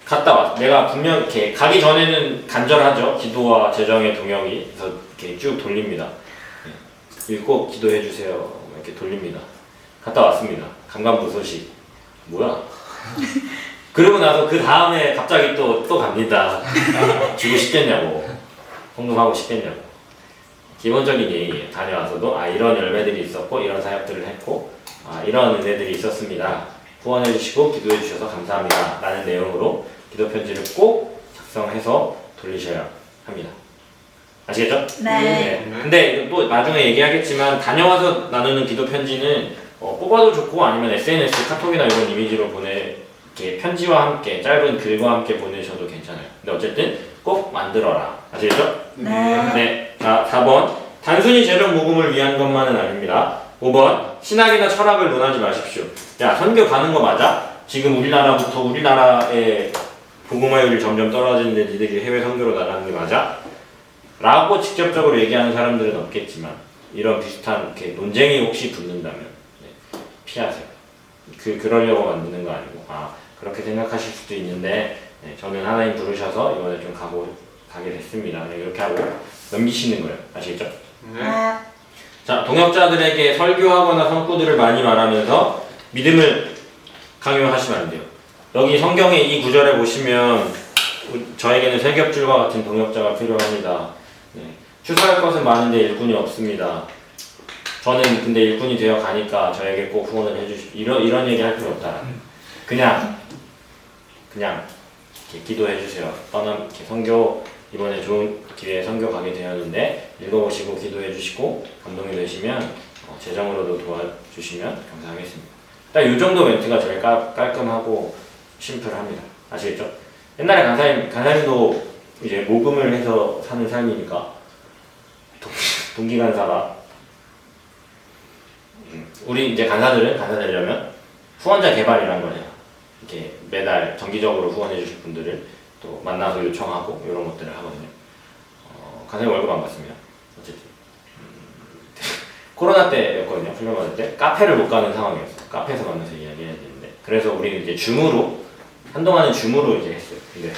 갔다 와. 내가 분명 이렇게 가기 전에는 간절하죠. 기도와 재정의 동역이. 그래서 이렇게 쭉 돌립니다. 꼭 기도해 주세요. 이렇게 돌립니다. 갔다 왔습니다. 강간부소식. 뭐야? 그러고 나서 그 다음에 갑자기 또 갑니다. 주고 싶겠냐고. 헌금하고 싶겠냐고. 기본적인 예의예요. 다녀와서도 이런 열매들이 있었고 이런 사역들을 했고 이런 은혜들이 있었습니다. 후원해 주시고 기도해 주셔서 감사합니다. 라는 내용으로 기도 편지를 꼭 작성해서 돌리셔야 합니다. 아시겠죠? 네. 근데 또 나중에 얘기하겠지만 다녀와서 나누는 기도 편지는 뽑아도 좋고 아니면 SNS, 카톡이나 이런 이미지로 이렇게 편지와 함께 짧은 글과 함께 보내셔도 괜찮아요. 근데 어쨌든 꼭 만들어라. 아시겠죠? 네. 네. 자, 4번. 단순히 재정 모금을 위한 것만은 아닙니다. 5번. 신학이나 철학을 논하지 마십시오. 야, 선교 가는 거 맞아? 지금 우리나라의 복음화율이 점점 떨어지는데 니들이 해외 선교로 나가는 게 맞아? 라고 직접적으로 얘기하는 사람들은 없겠지만 이런 비슷한 이렇게 논쟁이 혹시 붙는다면 피하세요. 그러려고 만드는 거 아니고 그렇게 생각하실 수도 있는데 저는 하나님 부르셔서 이번에 좀 가게 됐습니다. 이렇게 하고 넘기시는 거예요. 아시겠죠? 네. 자, 동역자들에게 설교하거나 성구들을 많이 말하면서 믿음을 강요하시면 안 돼요. 여기 성경의 이 구절에 보시면 저에게는 세 겹줄과 같은 동역자가 필요합니다. 추수할 것은 많은데 일꾼이 없습니다. 저는 근데 일꾼이 되어 가니까 저에게 꼭 후원을 해주시고 이런 얘기 할 필요 없다. 그냥 이렇게 기도해 주세요. 이렇게 선교 이번에 좋은 기회에 선교 가게 되었는데 읽어보시고 기도해 주시고 감동이 되시면 재정으로도 도와주시면 감사하겠습니다. 딱 이 정도 멘트가 제일 깔끔하고 심플합니다. 아시겠죠? 옛날에 간사님도 이제 모금을 해서 사는 삶이니까 동기 간사가 우리 이제 간사들은 간사 되려면 후원자 개발이란 걸 해요. 이렇게 매달 정기적으로 후원해 주실 분들을 또 만나서 요청하고 이런 것들을 하거든요. 간사님 월급 안 받습니다. 어쨌든 코로나 때였거든요. 훈련 받을 때 카페를 못 가는 상황이었어요. 카페에서 만나서 이야기해야 되는데 그래서 우리는 이제 줌으로 한동안은 줌으로 이제 했어요. 근데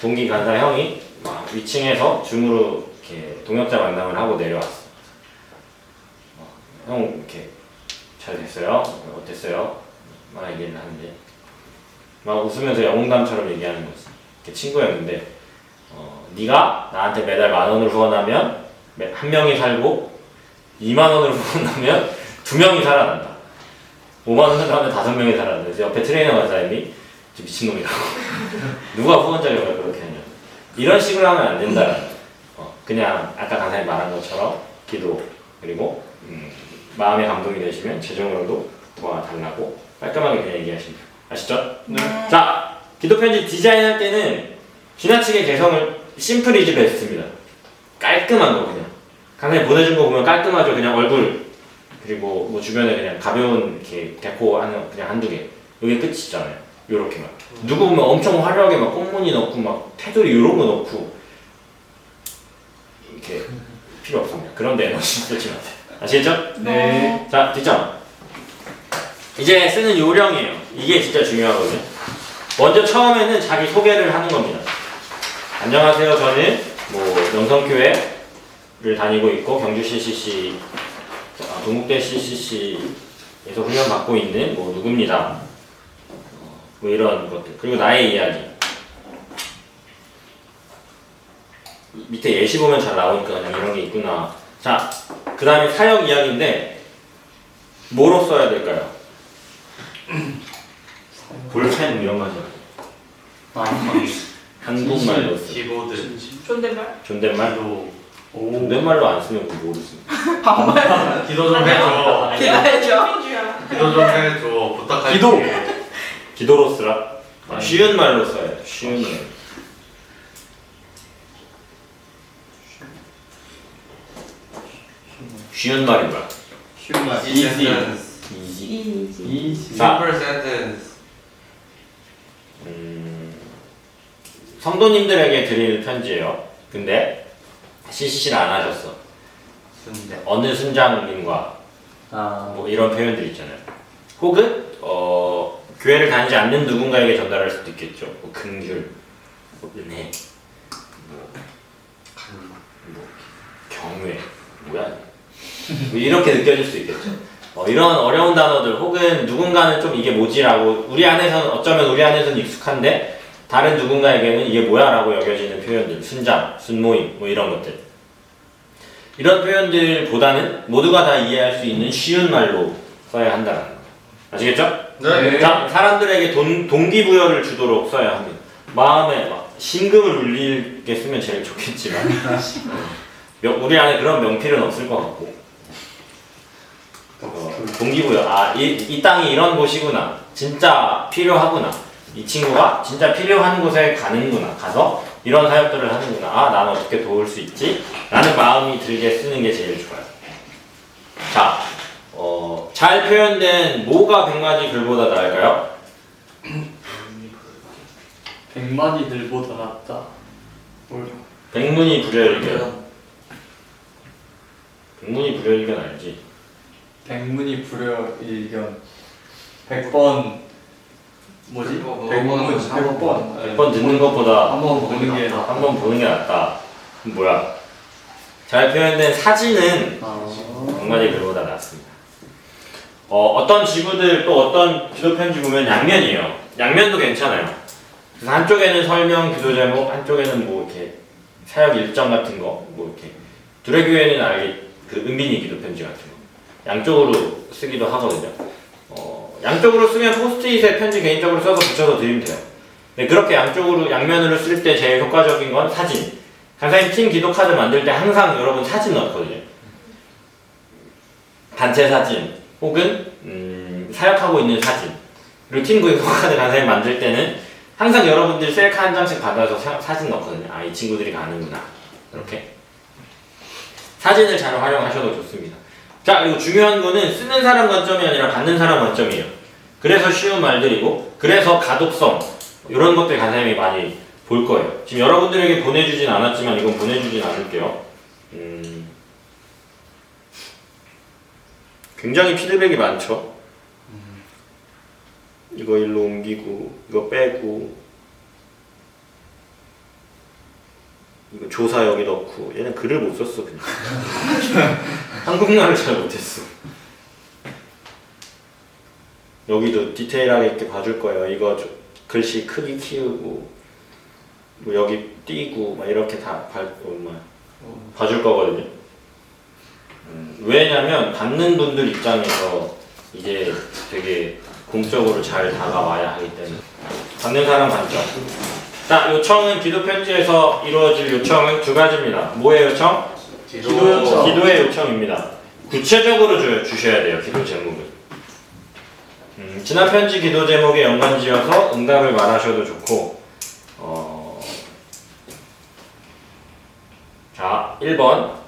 동기 간사 형이 막 위층에서 줌으로 이렇게 동역자 만남을 하고 내려왔어. 형 이렇게 잘 됐어요? 어땠어요? 막 얘기를 하는데 막 웃으면서 영웅담처럼 얘기하는 거지. 이렇게 친구였는데 네가 나한테 매달 10,000원을 후원하면 한 명이 살고 20,000원을 후원하면 2명이 살아난다. 50,000원을 하면 5명이 살아난다. 그래서 옆에 트레이너 간사님이 미친놈이라고 누가 후원자격을 그렇게 하냐 이런 식으로 하면 안 된다라는 그냥 아까 간사님 말한 것처럼 기도 그리고 마음의 감동이 되시면 재정으로도 도와달라고 깔끔하게 그냥 얘기하시면 돼요. 아시죠? 네. 자, 기도 편지 디자인할 때는 지나치게 개성을 심플 이즈 베스트입니다. 깔끔한 거 그냥 간사님 보내준 거 보면 깔끔하죠. 그냥 얼굴 그리고 뭐 주변에 그냥 가벼운 이렇게 데코 하는 그냥 한두 개 이게 끝이잖아요. 요렇게만 누구 보면 엄청 화려하게 막 꽃무늬 넣고 막 테두리 요런 거 넣고 이렇게 필요 없습니다. 그런데 에너지 쓰지 마세요. 아시겠죠? 네. 자, 뒷장 이제 쓰는 요령이에요. 이게 진짜 중요하거든요. 먼저 처음에는 자기 소개를 하는 겁니다. 안녕하세요. 저는 뭐 명성교회를 다니고 있고 경주 CCC, 동국대 CCC에서 훈련 받고 있는 뭐 누구입니다. 뭐 이런 것들 그리고 나의 이야기 밑에 예시 보면 잘 나오니까 그냥 이런 게 있구나. 자, 그 다음에 사역 이야기인데 뭐로 써야 될까요? 볼펜 이런 거 하죠. 한국말로 쓰. 키보드. 존댓말. 존댓말? 기도. 존댓말로 안 쓰면 그거 뭐로 쓰? 반말. 기도 좀 해줘. 기다려줘. 기도 좀 해줘. 부탁할게. 기도. 기도로 쓰라? 쉬운 말로 써야 돼. 쉬운 말. 쉬운 말이 뭐야? 쉬운 말. Easy easy. sentence. easy. easy. 자. Simple sentence. 성도님들에게 드리는 편지예요. 근데 CCC를 안 하셨어. 순대. 어느 순장님과 뭐 이런 표현들 있잖아요. 혹은 교회를 다니지 않는 누군가에게 전달할 수도 있겠죠. 뭐 긍휼, 뭐 은혜, 뭐 경외, 뭐야? 뭐 이렇게 느껴질 수 있겠죠. 이런 어려운 단어들 혹은 누군가는 좀 이게 뭐지라고 어쩌면 우리 안에서는 익숙한데 다른 누군가에게는 이게 뭐야라고 여겨지는 표현들, 순장, 순모임 뭐 이런 것들. 이런 표현들보다는 모두가 다 이해할 수 있는 쉬운 말로 써야 한다는 거. 아시겠죠? 네. 자, 사람들에게 동기부여를 주도록 써야 합니다. 마음에 막 심금을 울리게 쓰면 제일 좋겠지만 우리 안에 그런 명필은 없을 것 같고 동기부여. 이 땅이 이런 곳이구나. 진짜 필요하구나. 이 친구가 진짜 필요한 곳에 가서 이런 사역들을 하는구나. 나는 어떻게 도울 수 있지? 라는 마음이 들게 쓰는 게 제일 좋아요. 자, 잘 표현된 뭐가 100마디 글보다 나을까요? 100마디 들보다 낫다. 백문이 불여일견. 백문이 불여일견 알지? 백문이 불여일견. 100번 뭐지? 100번 듣는 것보다 한번 보는 게 낫다. 한 번 보는 게 낫다. 그럼 뭐야? 잘 표현된 사진은 100마디 글보다 낫습니다. 어떤 지구들 또 어떤 기도 편지 보면 양면이에요. 양면도 괜찮아요. 그래서 한쪽에는 설명, 기도 제목, 한쪽에는 뭐 이렇게 사역 일정 같은 거, 뭐 이렇게 두레교회는 아예 그 은빈이 기도 편지 같은 거 양쪽으로 쓰기도 하거든요. 양쪽으로 쓰면 포스트잇에 편지 개인적으로 써서 붙여서 드리면 돼요. 근데 그렇게 양면으로 쓸 때 제일 효과적인 건 사진. 강사님 팀 기도 카드 만들 때 항상 여러분 사진 넣거든요. 단체 사진 혹은 사역하고 있는 사진. 그리고 팀 기도 카드 강사님 만들 때는 항상 여러분들 셀카 한 장씩 받아서 사진 넣거든요. 이 친구들이 가는구나. 이렇게 사진을 잘 활용하셔도 좋습니다. 자, 그리고 중요한 거는 쓰는 사람 관점이 아니라 받는 사람 관점이에요. 그래서 쉬운 말들이고, 그래서 가독성 이런 것들 강사님이 많이 볼 거예요. 지금 여러분들에게 보내주진 않았지만 이건 보내주진 않을게요. 굉장히 피드백이 많죠. 이거 일로 옮기고, 이거 빼고, 이거 조사 여기 넣고. 얘는 글을 못 썼어 그냥. 한국말을 잘 못했어. 여기도 디테일하게 이렇게 봐줄 거예요. 이거 글씨 크기 키우고, 뭐 여기 띄고, 막 이렇게 다 봐줄 거거든요. 왜냐면 받는 분들 입장에서 이게 되게 공적으로 잘 다가와야 하기 때문에. 받는 사람 관점. 자, 요청은 기도 편지에서 이루어질 요청은 두 가지입니다. 뭐의 요청? 기도 요청. 기도의 요청입니다. 구체적으로 주셔야 돼요. 기도 제목을. 지난 편지 기도 제목에 연관지어서 응답을 말하셔도 좋고. 자, 1번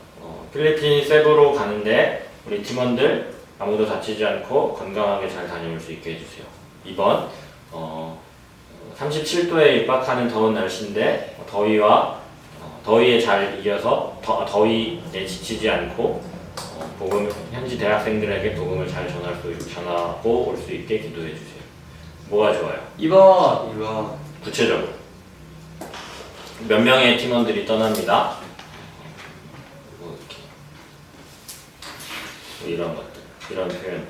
필리핀 세부로 가는데 우리 팀원들 아무도 다치지 않고 건강하게 잘 다녀올 수 있게 해주세요. 2번 37도에 입박하는 더운 날씨인데 더위에 잘 이겨서 더위에 지치지 않고 현지 대학생들에게 복음을 잘 전하고 올 수 있게 기도해 주세요. 뭐가 좋아요? 2번. 구체적으로 몇 명의 팀원들이 떠납니다. 뭐 이런 것들, 이런 표현들.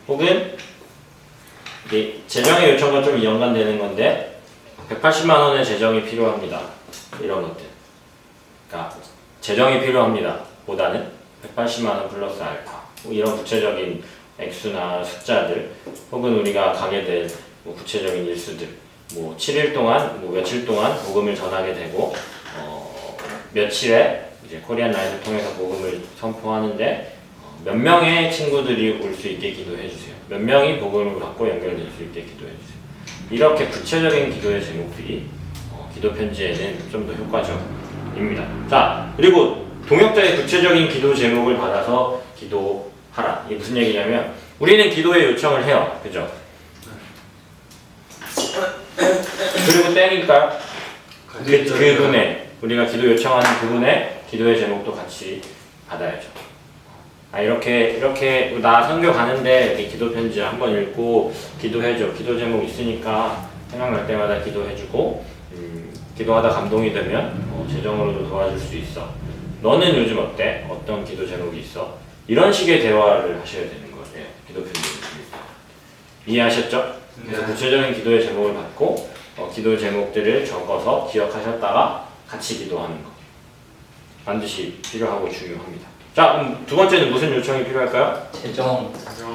혹은 재정의 요청과 좀 연관되는 건데 180만 원의 재정이 필요합니다. 이런 것들. 그러니까 재정이 필요합니다. 보다는 180만 원 플러스 알파. 뭐 이런 구체적인 액수나 숫자들, 혹은 우리가 가게 될 뭐 구체적인 일수들. 뭐 7일 동안, 뭐 며칠 동안 복음을 전하게 되고 며칠에 이제 코리안 나이트를 통해서 복음을 선포하는데 몇 명의 친구들이 올 수 있게 기도해 주세요. 몇 명이 복음을 받고 연결될 수 있게 기도해 주세요. 이렇게 구체적인 기도의 제목들이 기도 편지에는 좀 더 효과적입니다. 자, 그리고 동역자의 구체적인 기도 제목을 받아서 기도하라. 이게 무슨 얘기냐면 우리는 기도의 요청을 해요. 그죠? 그리고 땡일까요? 그분의 우리가 기도 요청하는 그분의 기도의 제목도 같이 받아야죠. 이렇게 나 선교 가는데 이렇게 기도 편지 한번 읽고 기도해줘. 기도 제목 있으니까 생각날 때마다 기도해주고 기도하다 감동이 되면 재정으로도 도와줄 수 있어. 너는 요즘 어때? 어떤 기도 제목이 있어? 이런 식의 대화를 하셔야 되는 거예요. 기도 편지를 드릴 때. 이해하셨죠? 그래서 구체적인 기도의 제목을 받고 기도 제목들을 적어서 기억하셨다가 같이 기도하는 거 반드시 필요하고 중요합니다. 자, 그럼 두 번째는 무슨 요청이 필요할까요?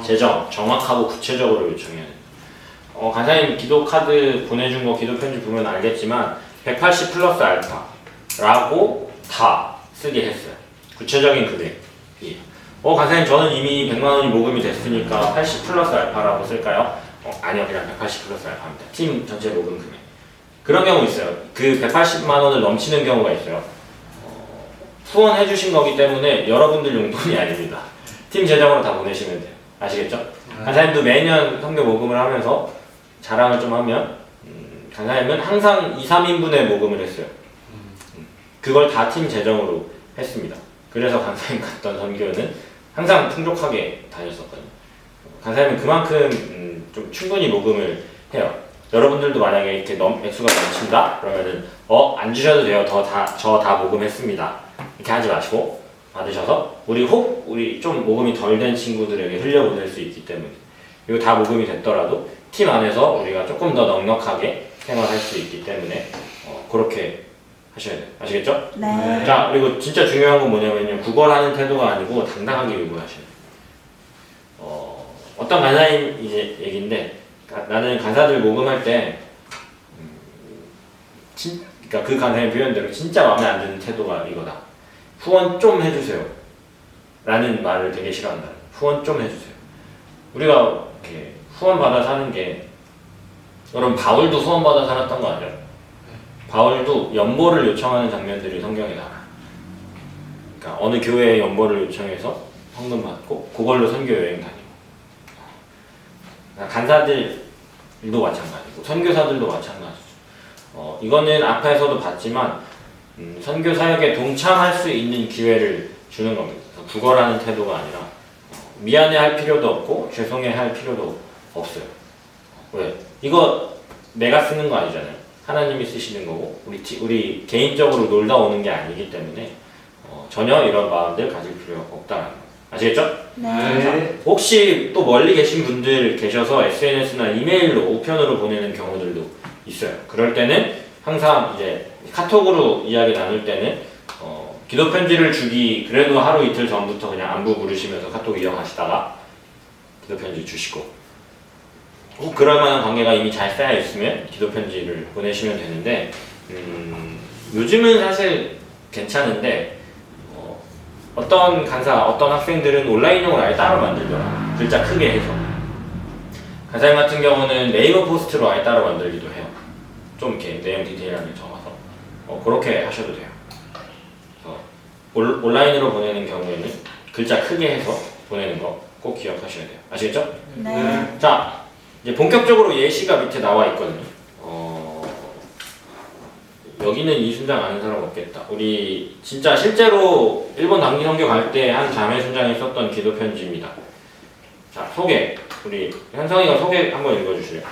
재정, 정확하고 구체적으로 요청해야 돼요. 간사님 기도 카드 보내준 거 기도 편지 보면 알겠지만 180 플러스 알파라고 다 쓰게 했어요. 구체적인 금액이. 간사님 저는 이미 100만 원이 모금이 됐으니까 80 플러스 알파라고 쓸까요? 아니요, 그냥 180 플러스 알파입니다. 팀 전체 모금 금액. 그런 경우 있어요. 그 180만 원을 넘치는 경우가 있어요. 후원해 주신 거기 때문에 여러분들 용돈이 아닙니다. 팀 재정으로 다 보내시면 돼요. 아시겠죠? 간사님도 매년 성교 모금을 하면서 자랑을 좀 하면 간사님은 항상 2, 3인분의 모금을 했어요. 그걸 다 팀 재정으로 했습니다. 그래서 간사님 갔던 선교는 항상 풍족하게 다녔었거든요. 간사님은 그만큼 좀 충분히 모금을 해요. 여러분들도 만약에 이렇게 액수가 넘친다? 그러면은 안 주셔도 돼요. 저 다 모금했습니다. 이렇게 하지 마시고 받으셔서 우리 좀 모금이 덜 된 친구들에게 흘려보낼 수 있기 때문에 그리고 다 모금이 됐더라도 팀 안에서 우리가 조금 더 넉넉하게 생활할 수 있기 때문에 그렇게 하셔야 돼요. 아시겠죠? 네. 자, 그리고 진짜 중요한 건 뭐냐면요. 구걸하는 태도가 아니고 당당하게 요구하셔야 돼요. 어떤 간사님 이제 얘기인데 나는 간사들 모금할 때 그러니까 그 간사님 표현대로 진짜 마음에 안 드는 태도가 이거다. 후원 좀 해주세요. 라는 말을 되게 싫어한다. 후원 좀 해주세요. 우리가 이렇게 후원 받아 사는 게 여러분 바울도 후원 받아 살았던 거 아니에요? 바울도 연보를 요청하는 장면들이 성경에 나와요. 그러니까 어느 교회에 연보를 요청해서 헌금 받고 그걸로 선교 여행 다니고 간사들도 마찬가지고 선교사들도 마찬가지죠. 이거는 앞에서도 봤지만 선교 사역에 동참할 수 있는 기회를 주는 겁니다. 구걸하는 태도가 아니라 미안해할 필요도 없고 죄송해할 필요도 없어요. 왜? 이거 내가 쓰는 거 아니잖아요. 하나님이 쓰시는 거고 우리 개인적으로 놀다 오는 게 아니기 때문에 전혀 이런 마음들 가질 필요가 없다는 거. 아시겠죠? 네. 자, 혹시 또 멀리 계신 분들 계셔서 SNS나 이메일로 우편으로 보내는 경우들도 있어요. 그럴 때는 항상 이제 카톡으로 이야기 나눌 때는 기도 편지를 주기 그래도 하루 이틀 전부터 그냥 안부 물으시면서 카톡 이어가시다가 기도 편지 주시고 꼭 그럴 만한 관계가 이미 잘 쌓여 있으면 기도 편지를 보내시면 되는데 요즘은 사실 괜찮은데 어떤 간사, 어떤 학생들은 온라인용을 아예 따로 만들더라. 글자 크게 해서. 간사님 같은 경우는 네이버 포스트로 아예 따로 만들기도 해요. 좀 이렇게 내용 디테일하게 적어서 그렇게 하셔도 돼요. 온라인으로 보내는 경우에는 글자 크게 해서 보내는 거 꼭 기억하셔야 돼요. 아시겠죠? 네. 자, 이제 본격적으로 예시가 밑에 나와 있거든요. 여기는 이 순장 아는 사람 없겠다. 우리 진짜 실제로 일본 단기 선교 갈 때 한 자매 순장이 썼던 기도 편지입니다. 자, 소개. 우리 현성이가 소개 한번 읽어주실래요?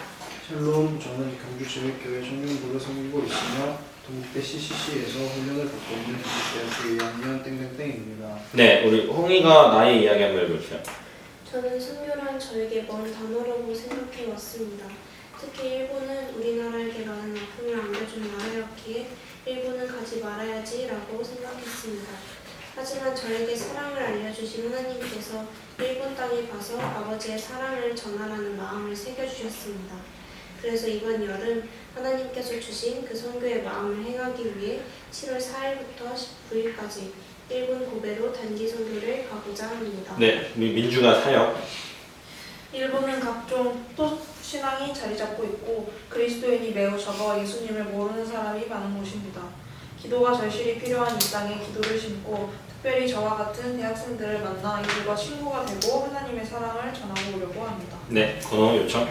샬롬, 저는 경주 지맥교회 청년부를 섬기고 있으며 동국대 CCC에서 훈련을 받고 있는 대학교 2학년 땡땡땡입니다. 네, 우리 홍이가 나의 이야기 한번 읽어주세요. 저는 선교란 저에게 먼 단어라고 생각해 왔습니다. 특히 일본은 우리나라에게 많은 아픔을 안겨준 나라였기에 일본은 가지 말아야지라고 생각했습니다. 하지만 저에게 사랑을 알려주신 하나님께서 일본 땅에 가서 아버지의 사랑을 전하라는 마음을 새겨주셨습니다. 그래서 이번 여름 하나님께서 주신 그 선교의 마음을 행하기 위해 7월 4일부터 19일까지 일본 고베로 단기 선교를 가고자 합니다. 네, 우리 민주가 사역. 일본은 각종 또 신앙이 자리 잡고 있고 그리스도인이 매우 적어 예수님을 모르는 사람이 많은 곳입니다. 기도가 절실히 필요한 이 땅에 기도를 심고 특별히 저와 같은 대학생들을 만나 이들과 친구가 되고 하나님의 사랑을 전하고 오려고 합니다. 네, 건호 요청.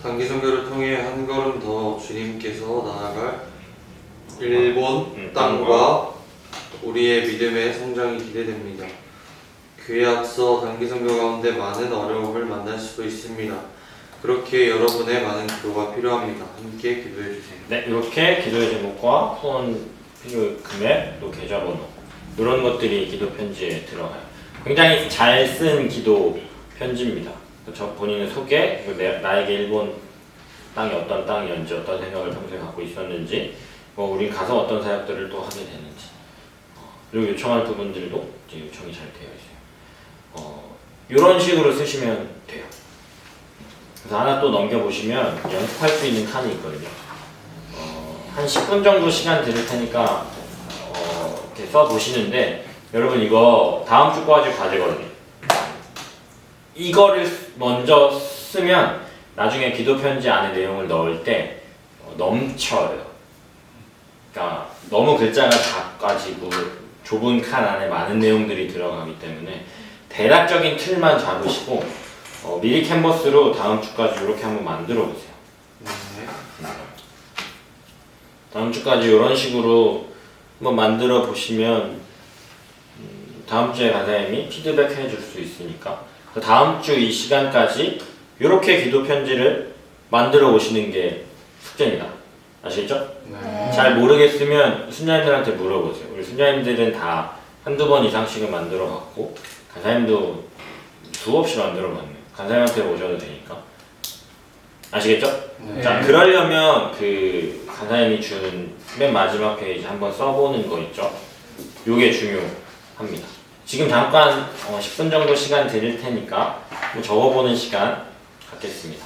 단기 선교를 통해 한 걸음 더 주님께서 나아갈 일본 땅과 우리의 믿음의 성장이 기대됩니다. 그에 앞서 단기 선교 가운데 많은 어려움을 만날 수도 있습니다. 그렇게 여러분의 많은 기도가 필요합니다. 함께 기도해 주세요. 네, 이렇게 기도의 제목과 후원 필요 금액, 또 계좌번호 이런 것들이 기도 편지에 들어가요. 굉장히 잘 쓴 기도 편지입니다. 저 본인의 소개, 그리고 나에게 일본 땅이 어떤 땅이었는지, 어떤 생각을 평소에 갖고 있었는지, 뭐 우린 가서 어떤 사역들을 또 하게 되는지, 그리고 요청할 부분들도 이제 요청이 잘 되어 있어요. 이런 식으로 쓰시면 돼요. 그래서 하나 또 넘겨보시면 연습할 수 있는 칸이 있거든요. 한 10분 정도 시간 드릴 테니까 이렇게 써보시는데, 여러분 이거 다음 주까지 과제거든요. 이거를 먼저 쓰면 나중에 기도 편지 안에 내용을 넣을 때 넘쳐요. 그러니까 너무 글자가 작아지고 좁은 칸 안에 많은 내용들이 들어가기 때문에 대략적인 틀만 잡으시고 미리 캔버스로 다음 주까지 이렇게 한번 만들어 보세요. 다음 주까지 이런 식으로 한번 만들어 보시면 다음 주에 간사님이 피드백 해줄 수 있으니까 다음 주 이 시간까지 이렇게 기도 편지를 만들어 오시는 게 숙제입니다. 아시겠죠? 네. 잘 모르겠으면 순자님들한테 물어보세요. 우리 순자님들은 다 한두 번 이상씩은 만들어 봤고 간사님도 수없이 만들어 봤네요. 간사님한테 오셔도 되니까. 아시겠죠? 네. 자, 그러려면 그 간사님이 준 맨 마지막 페이지 한번 써보는 거 있죠? 요게 중요합니다. 지금 잠깐 10분 정도 시간 드릴 테니까 적어보는 시간 갖겠습니다.